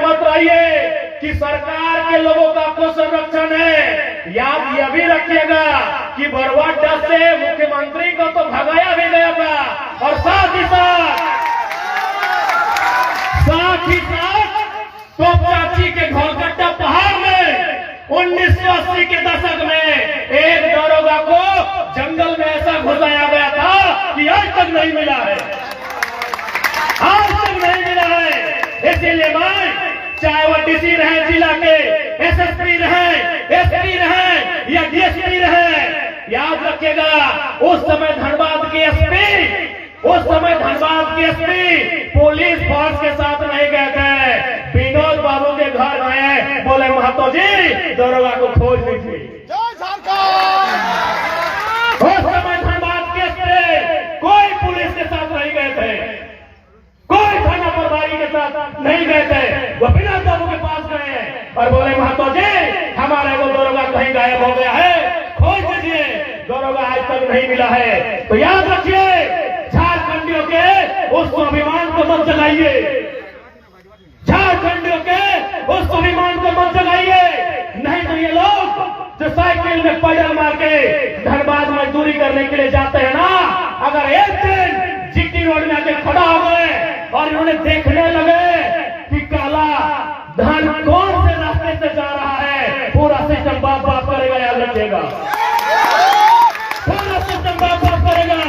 मत रहिए कि सरकार के लोगों का आपको संरक्षण है। याद यह भी रखिएगा कि बरवाडा से मुख्यमंत्री को तो भगाया भी गया था और साथ ही साथ तो चाची के घोरकट्टा पहाड़ में 1980 के दशक में एक दरोगा को जंगल में ऐसा घुसाया गया था कि आज तक नहीं मिला है, आज तक नहीं मिला है। इसीलिए मैं चाहे वो डीसी रहे जिला के, एसएसपी रहे, एसपी रहे या डीएसपी रहे, याद रखिएगा उस समय धनबाद के एसपी पुलिस फोर्स के साथ नहीं गए थे। विनोद बाबू के घर गए, बोले महतो जी दरोगा को खोज लीजिए। उस समय धनबाद के एसपी कोई पुलिस के साथ नहीं गए थे, कोई थाना प्रभारी के साथ नहीं गए थे। वो विनोद बाबू के पास गए और बोले महतो जी हमारे को दरोगा कहीं गायब हो गया है, खोज लीजिए। दरोगा आज तक नहीं मिला है। तो याद रखिए झारखंडियों के उस स्वाभिमान को मत जलाइए, झारखंडियों के उस स्वाभिमान को मत जलाइए। नहीं तो ये लोग जो साइकिल में पैडल मार के धनबाद मजदूरी करने के लिए जाते हैं ना, अगर एक दिन जीटी रोड में आके खड़ा हो गए और इन्होंने देखने लगे कि काला धन कौन से रास्ते से जा रहा है, पूरा सिस्टम बाप बाप करेगा। याद रखिएगा पूरा सिस्टम बाप बाप करेगा।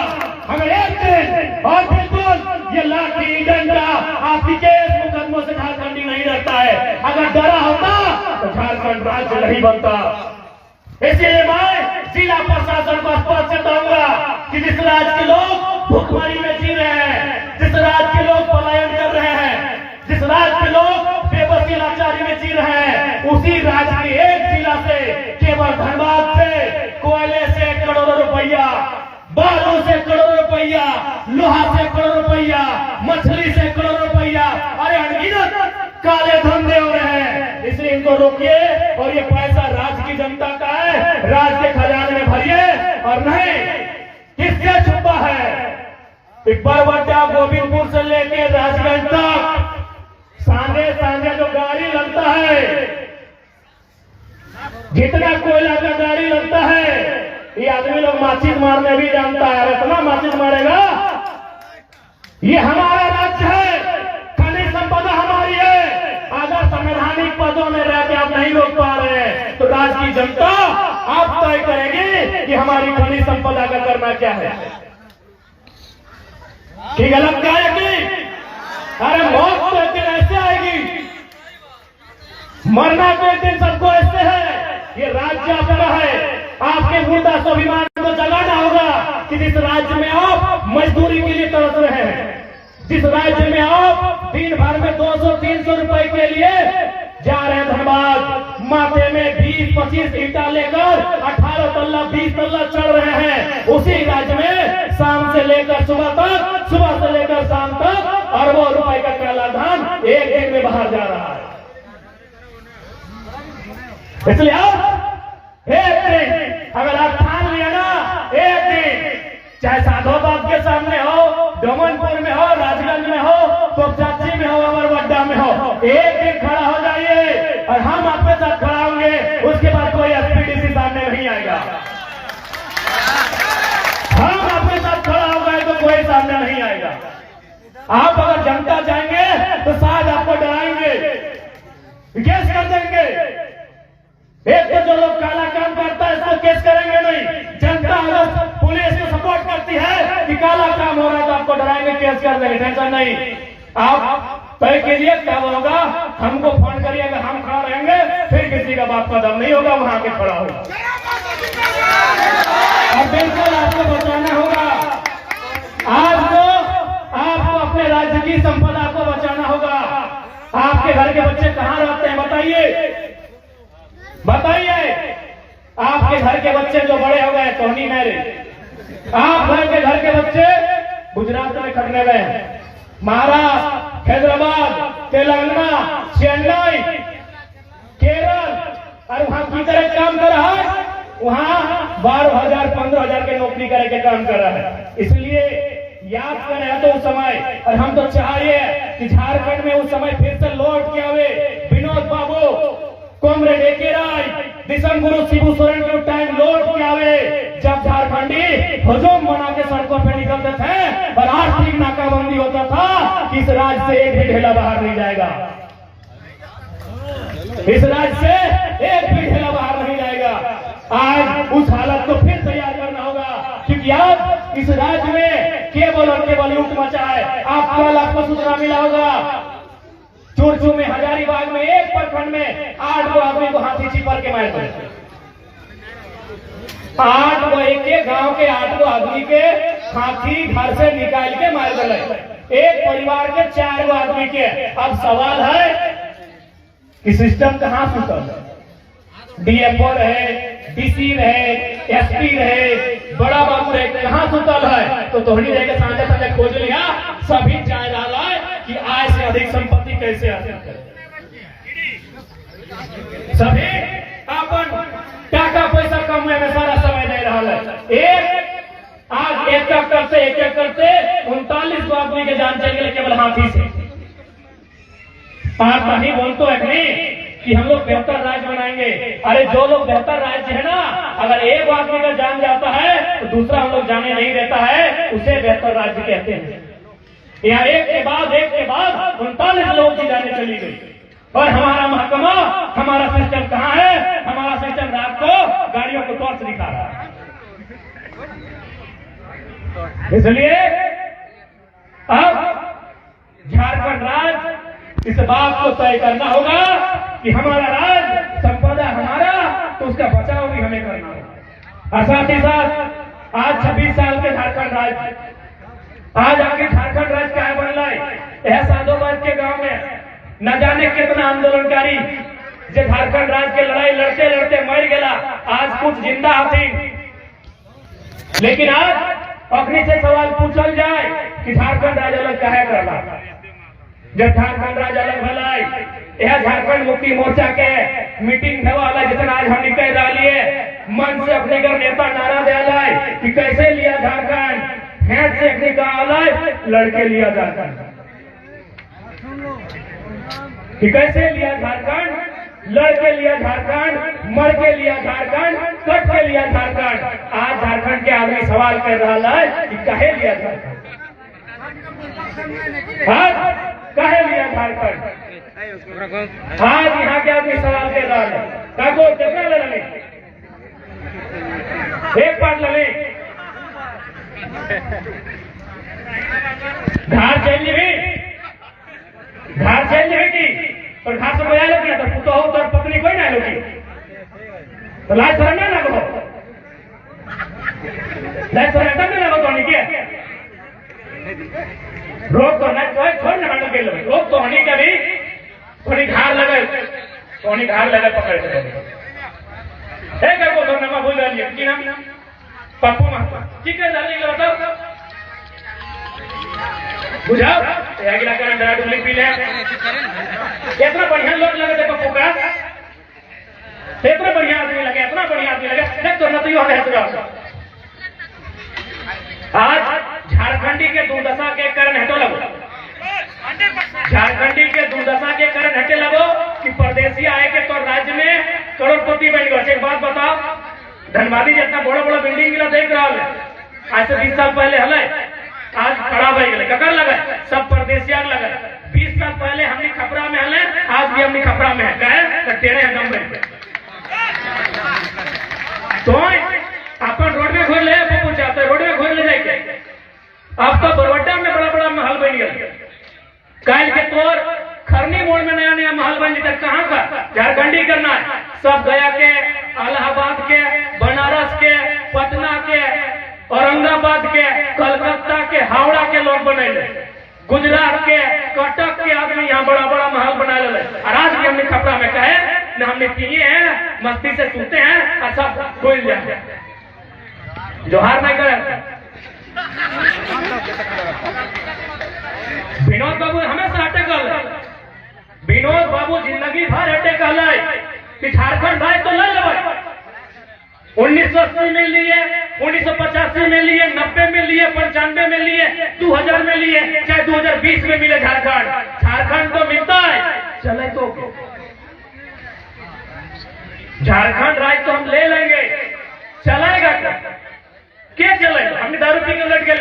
अगर एक दिन और बिल्कुल ये लाठी डंडा आपकी केस मुकदमों से झारखंडी नहीं रहता है। अगर डरा होता तो झारखंड राज्य नहीं बनता। इसलिए मैं जिला प्रशासन को स्पष्ट बताऊंगा कि जिस राज्य के लोग भुखमरी में जी रहे हैं, जिस राज्य के लोग पलायन कर रहे हैं, जिस राज्य के लोग बेबसी लाचारी में जी रहे हैं, उसी राज्य के एक जिला से केवल धनबाद से कोयले से करोड़ों रुपया, बालू से करोड़ों रुपया, लोहा से करोड़ों रुपया, मछली से करोड़ों रुपया, अरे अनगिनत काले धंधे हो रहे हैं। इसलिए इनको रोकिए और ये पैसा राज्य की जनता का है, राज्य के खजाने में भरिए और नहीं किससे छुपा है। बरवाडा गोविंदपुर से लेके राजगंज तक सांझे सांझे जो गाड़ी लगता है, जितना कोयला का गाड़ी लगता है, ये आदमी लोग माचिस मारने भी जानता है। इतना माचिस मारेगा। ये हमारा राज्य है, खनिज संपदा हमारी है। अगर संवैधानिक पदों में रह के आप नहीं रोक पा रहे हैं तो राज्य की जनता आप तय करेगी कि हमारी खनिज संपदा का करना क्या है, कि गलत क्या है कि अरे मौत तो एक दिन ऐसे आएगी, मरना तो एक दिन सबको ऐसे है। ये राज्य आपका है, आपके मुर्दा स्वाभिमान को जगाना होगा कि जिस राज्य में आप मजदूरी के लिए तरस रहे हैं, जिस राज्य में आप दिन भर में 200-300 रुपए के लिए जा रहे हैं धनबाद, माथे में 20-25 ईंटा लेकर 18 तल्ला 20 तल्ला चढ़ रहे हैं, उसी राज्य में शाम से लेकर सुबह तक, सुबह से लेकर शाम तक अरबों रुपए का काला धन एक दिन में बाहर जा रहा है। इसलिए आप एक दिन अगर आप ठान लिया ना, एक दिन चाहे साधोबाद के सामने हो, डोमनपुर में हो, राजगंज में हो, तोपचाची में हो, बरवाडा में हो, एक दिन खड़ा हो जाइए और हम आपके साथ खड़ा होंगे। उसके बाद कोई एसपीडीसी सामने नहीं आएगा। हम आपके साथ खड़ा हो गए तो कोई सामने नहीं आएगा। आप अगर जनता जाएंगे तो शायद आपको डराएंगे, केस कर देंगे। एक तो जो लोग काला काम करता है इसको केस करेंगे नहीं। जनता अगर पुलिस को सपोर्ट करती है कि काला काम हो रहा है तो आपको डराएंगे, केस कर देंगे। टेंशन नहीं, आप तय कीजिए कब होगा, हमको फोन करिएगा, हम खड़ा रहेंगे, फिर किसी का बाप का दम नहीं होगा, वहां के खड़ा होगा। और बिल्कुल आपको बचाना होगा। आज तो आपको अपने राज्य की संपदा को बचाना होगा। आपके घर के बच्चे कहाँ रहते हैं बताइए, बताइए। आपके घर के बच्चे जो बड़े हो गए टोनी मेरे, आप घर के बच्चे गुजरात में खटने गए हैं, महाराष्ट्र, हैदराबाद, तेलंगाना, चेन्नई, केरल, और वहां की तरह काम कर रहा है। वहां 12,000 15,000 के नौकरी करके काम कर रहा है। इसलिए याद कर रहे तो उस समय, और हम तो चाह रहे हैं कि झारखंड में उस समय फिर से लौट के आवे विनोद बाबू, कॉमरेड एके राय, दिशम गुरु शिबू सोरेन के टाइम लौट के आवे जब झारखंडी हजूम बना के सड़कों पे निकलते थे और आर्थिक नाकाबंदी होता था कि इस राज्य से एक भी ढेला बाहर नहीं जाएगा, इस राज्य से एक भी ढेला बाहर नहीं जाएगा। आज उस हालत को फिर तैयार करना होगा, क्योंकि आज इस राज्य में केवल और केवल लूट मचा है। आप कल आपको सूचना मिला होगा, चूरचू में, हजारीबाग में एक प्रखंड में 8 गो आदमी को हाथी चिपक के मार दिया। 8 गो, एक गांव के 8 गो आदमी के हाथी घर से निकाल के मार दिए, एक परिवार के 4 गो आदमी के। अब सवाल है कि सिस्टम कहां सुतल है? डीएफओ रहे, डीसी रहे, एसपी रहे, बड़ा बाबू रहे, कहां सुतल है? तो तोहनी रह के साझे साझे खोज लिया, सभी चाय डाला कि आय से अधिक संपत्ति कैसे हासिल करें। सभी अपन टाका पैसा कमाए में सारा समय दे रहा है। आज एक करते 39 आदमी के जान चल गए केवल हाथी से। आप नहीं बोलते हैं कि हम लोग बेहतर राज्य बनाएंगे। अरे जो लोग बेहतर राज्य है ना, अगर एक आदमी का जान जाता है तो दूसरा हम लोग जाने नहीं देता है, उसे बेहतर राज्य कहते हैं। यहाँ एक के बाद 39 लोगों की जाने चली गई, और हमारा महकमा, हमारा सिस्टम कहाँ है? हमारा सिस्टम रात को गाड़ियों को टॉर्च दिखा रहा है। इसलिए अब झारखंड राज्य इस बात को तय करना होगा कि हमारा राज्य, संपदा हमारा, तो उसका बचाव भी हमें करना होगा। और साथ ही साथ आज 26 साल के झारखंड राज्य, आज आगे झारखंड राज्य क्या बन रहा है? यह साधोबाद के गांव में न जाने कितना आंदोलनकारी जो झारखंड राज्य के लड़ाई लड़ते लड़ते मर गया, आज कुछ जिंदा हथी। लेकिन आज अपने से सवाल पूछल जाए कि झारखंड राज्य अलग काहे करला? जब झारखंड राज्य अलग भला, यह झारखंड मुक्ति मोर्चा के मीटिंग वाला जितना आज हम निकल रही है, मन से अपने घर नेता नारा दिया कि कैसे लिया झारखंड, हेड से अपने कहा लड़के लिया झारखंड, कि कैसे लिया झारखंड, लड़के लिया झारखंड, मर के लिया झारखंड, कट के लिया झारखंड। आज झारखंड के आदमी सवाल कर रहा है कि कहे लिया झारखंड, कहे लिया झारखंड। आज यहाँ के आदमी सवाल कर रहा है, काको कितना ले लें, एक बार ले लें, घर चल की और घर से कोई आए तो पुतो हो तो पत्नी कोई ना लोगी तो लाज सरना ना लगो, लाज सरना ना लगो तो नहीं क्या रोक तो नहीं छोड़ ना हटो के लोग रोक तो होने का भी थोड़ी घार लगे पकड़ के है क्या को तो नमा भूल रही है कि नाम पप्पू महतो ठीक है जल्दी बताओ बुझाओ अगला कारण डरा डुबली पी ले कितना बढ़िया लोग लगे थे पप्पू का, इतना बढ़िया आदमी लगे, इतना बढ़िया आदमी लगे, देख तो नतियो है। आज झारखंडी के दुर्दशा के कारण हटो लगो, झारखंडी के दुर्दशा के कारण हटे लगो कि परदेसी आए के तो राज्य में करोड़पति बन गए। एक बात बताओ, धनबादी जितना बड़ा बड़ा बिल्डिंग मिला देख रहा है, आज से 20 साल पहले हले, आज खड़ा हो गए, ककर लगे सब परदेसिया लगे। 20 साल पहले हमने खपरा में हले, आज भी हमने खपरा में है, टेढ़े हैं दम में तो अपन रोड में घोर ले पप्पू चाहते रोड में घोर ले जाए। अब तो बरवड्डा में बड़ा बड़ा महल बन गया, काल के तोर खरनी मोड़ में नया नया महल बन जाता, कहाँ का झारखंडी करना है। सब गया के, इलाहाबाद के, बनारस के, पटना के, औरंगाबाद के, कलकत्ता के, हावड़ा के लोग बने, गुजरात के, कटक के आदमी यहाँ बड़ा बड़ा महल बना ले। और आज भी हमने खपरा में कहे न हमने पिए हैं, मस्ती से सूते हैं और सब खोल जाए जोहार नहीं करे। विनोद बाबू हमेशा हटे कल, विनोद बाबू जिंदगी भर हटे कहल कि झारखंड भाई तो ले ले 1980 में लिए, 1985 में लिए, 90 में लिए, 95 में लिए, 2000 में लिए, चाहे 2020 में मिले झारखंड तो मिलता है। चले तो झारखंड राज्य तो हम ले लेंगे, चलेगा क्या चलेगा? हमने दारू पी के उलट गए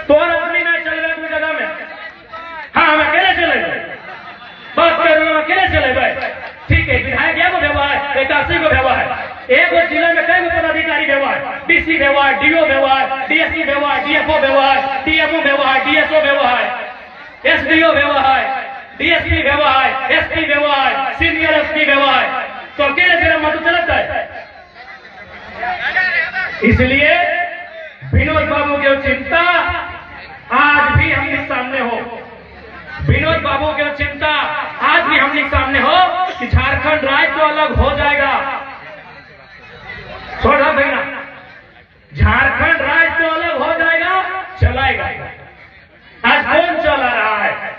तो और आदमी नहीं चलेगा कोई जगह में। हाँ हम अकेले चले गए, बात कर रहे हैं अकेले चले गए, ठीक है। विधायक एगो भेवा है, 81 को भेवा है, एक जिले में कई पदाधिकारी भेवा है, डीसी भेवा है, डीओ भेवा है, डीएससी भेवा है, डीएफओ भेवा है, डीएमओ भेवा है, डीएसओ भेवा है, एसडीओ भेवा है, डीएसपी भेवा है, एसपी भेवा है, सीनियर एसपी भेवा है, तो अकेले तेरा मत चलता है। इसलिए विनोद बाबू की चिंता आज भी हमने सामने हो, विनोद बाबू की चिंता आज भी हमने सामने हो कि झारखंड राज्य तो अलग हो जाएगा। छोड़ा भैया, झारखंड राज्य तो अलग हो जाएगा, चलाएगा। आज कौन चला रहा है?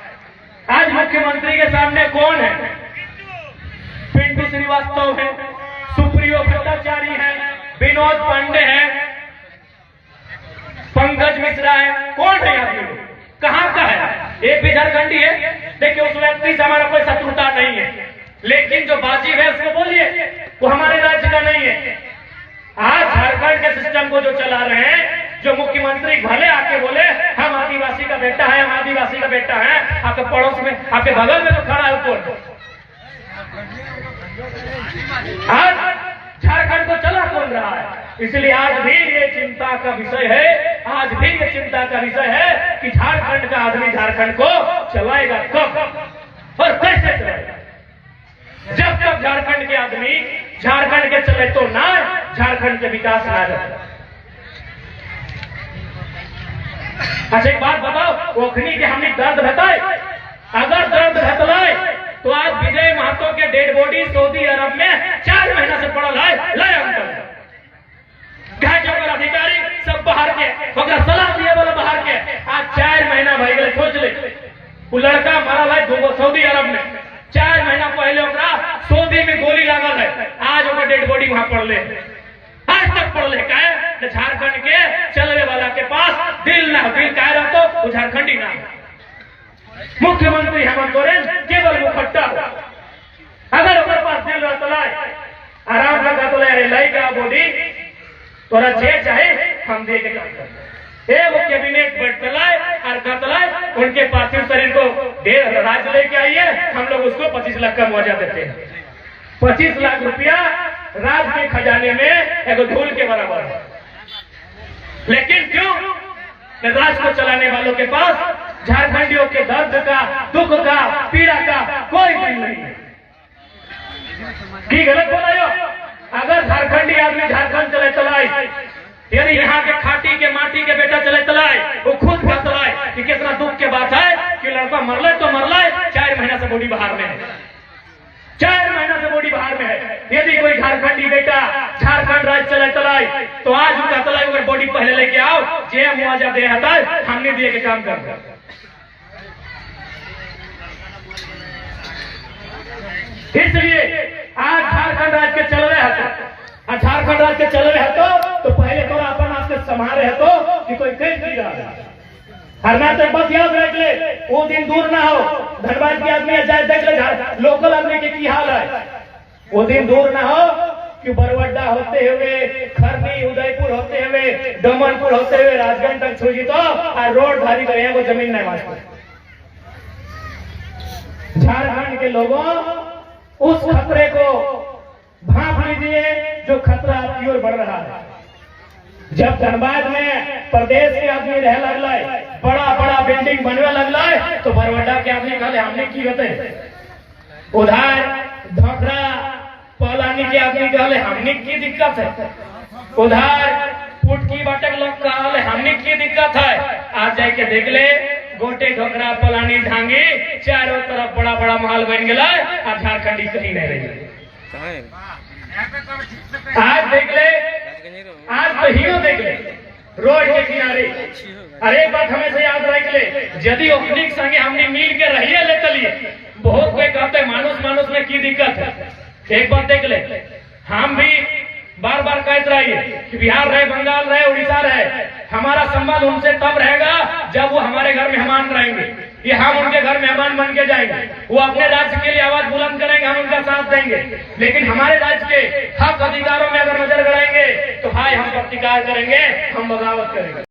आज मुख्यमंत्री के सामने कौन है? पिंटू श्रीवास्तव है, सुप्रियो भट्टाचार्य है, विनोद पांडे है, पंकज मिश्रा है, कौन है आदमी? कहां का है? एक भी झारखंडी है? देखिए उस व्यक्ति से हमारा कोई शत्रुता नहीं है, लेकिन जो बाजी है उसको बोलिए, वो हमारे राज्य का नहीं है। आज झारखंड के सिस्टम को जो चला रहे हैं, जो मुख्यमंत्री भले आके बोले हम आदिवासी का बेटा है, हम आदिवासी का बेटा है, आपके पड़ोस में, आपके बगल में तो खड़ा है कौन? आज झारखंड को चला कौन रहा है? इसलिए आज भी ये चिंता का विषय है, आज भी ये चिंता का विषय है कि झारखंड का आदमी झारखंड को चलाएगा कब और कैसे चलाएगा? जब तक झारखंड के आदमी झारखंड के चले तो ना झारखंड के विकास ना रहे। अच्छा एक बात बताओ, ओखनी के हमने दर्द बताए, अगर दर्द बतलाए तो आज विजय महतो के डेड बॉडी सऊदी अरब में 4 महीना से पड़ल है। लय अंकल अधिकारी सब बाहर के, सलाह दिए वाला बाहर के, आज 4 महीना भाई गए। सोच ले, वो लड़का मरल है सऊदी अरब में, 4 महीना पहले सऊदी में गोली लागल है, आज वो डेड बॉडी वहां पड़ले, आज तक पड़ले का है। झारखंड के चलने वाला के पास दिल ना, दिल कह रहा तो वो झारखंडी ना। मुख्यमंत्री हेमंत सोरेन केवल मुखट्टा, अगर हमारे पास दिल रहता आराम से कहते लाई का बॉडी तोरा जे चाहे हम दे के काम करते। वो कैबिनेट बैठलाए और कहतलाए उनके पार्थिव शरीर को राज्य लेके आइए, हम लोग उसको 25 लाख का मुआवजा देते हैं। 25 लाख रुपया राज्य के खजाने में एक धूल के बराबर है। लेकिन क्यों? राज्य को चलाने वालों के पास झारखंडियों के दर्द का, दुख का, पीड़ा का कोई बिल नहीं है। की गलत बोला यो? अगर झारखंडी आदमी झारखंड चले चलाए, यानी यहाँ के खाटी के माटी के बेटा चले चलाए, वो खुद फैसलाए कि कितना दुख के बात है कि लड़का मरले तो मरले, 4 महीना से बॉडी बाहर में है, 4 महीना से बॉडी बाहर में है। यदि कोई झारखंडी बेटा झारखंड राज्य चले चलाए तो आज उनका चलाए अगर बॉडी पहले लेके आओ, जे मुआवजा दे आता है हमने दिए के काम कर। इसलिए आज झारखंड राज्य के चल रहे हैं, झारखंड राज्य के चल रहे हैं तो पहले थोड़ा अपन आपसे संभाल रहे तो कि कोई कैद नहीं रहा। अरुणाचल बस याद रख ले, वो दिन दूर ना हो, धनबाद के आदमी जाए देख ले, लोकल आदमी के हाल है, वो दिन दूर ना हो कि बरवड्डा होते हुए, खरनी उदयपुर होते हुए, डमनपुर होते हुए राजगंज तक छूजी तो रोड भारी करे वो जमीन नहीं मांगते। झारखंड के लोगों उस खतरे को भांप लीजिए जो खतरा आपकी ओर बढ़ रहा है। जब धनबाद में प्रदेश के आदमी रह लगला, बड़ा बड़ा बिल्डिंग बनने लगला, तो बरवड्डा के आदमी कहले हमने की होते, उधर धोखरा पलानी के आदमी कहले हमने की दिक्कत है, उधर पुटकी बटक लोग कहले हमने की दिक्कत है। आज जाके देख ले, गोटे ढोकरा पलानी ढांगी चारों तरफ बड़ा बड़ा महल बन गया, और झारखंडी कहीं नहीं रही। आज देख ले, आज तो हीरो देख ले रोड के किनारे। अरे एक बात हमेशा याद रख ले, यदि ओखनिक संगे हमने मिल के रहिए ले चलिए, बहुत कोई कहते मानुस मानुस में की दिक्कत है। एक बात देख ले, हम भी बार बार कहते रहिए कि बिहार रहे, बंगाल रहे, उड़ीसा रहे, हमारा संबंध उनसे तब रहेगा जब वो हमारे घर मेहमान रहेंगे, ये हम उनके घर मेहमान बन के जाएंगे। वो अपने राज्य के लिए आवाज बुलंद करेंगे, हम उनका साथ देंगे, लेकिन हमारे राज्य के हक अधिकारों में अगर नजर गड़ाएंगे तो भाई हम प्रतिकार करेंगे, हम बगावत करेंगे।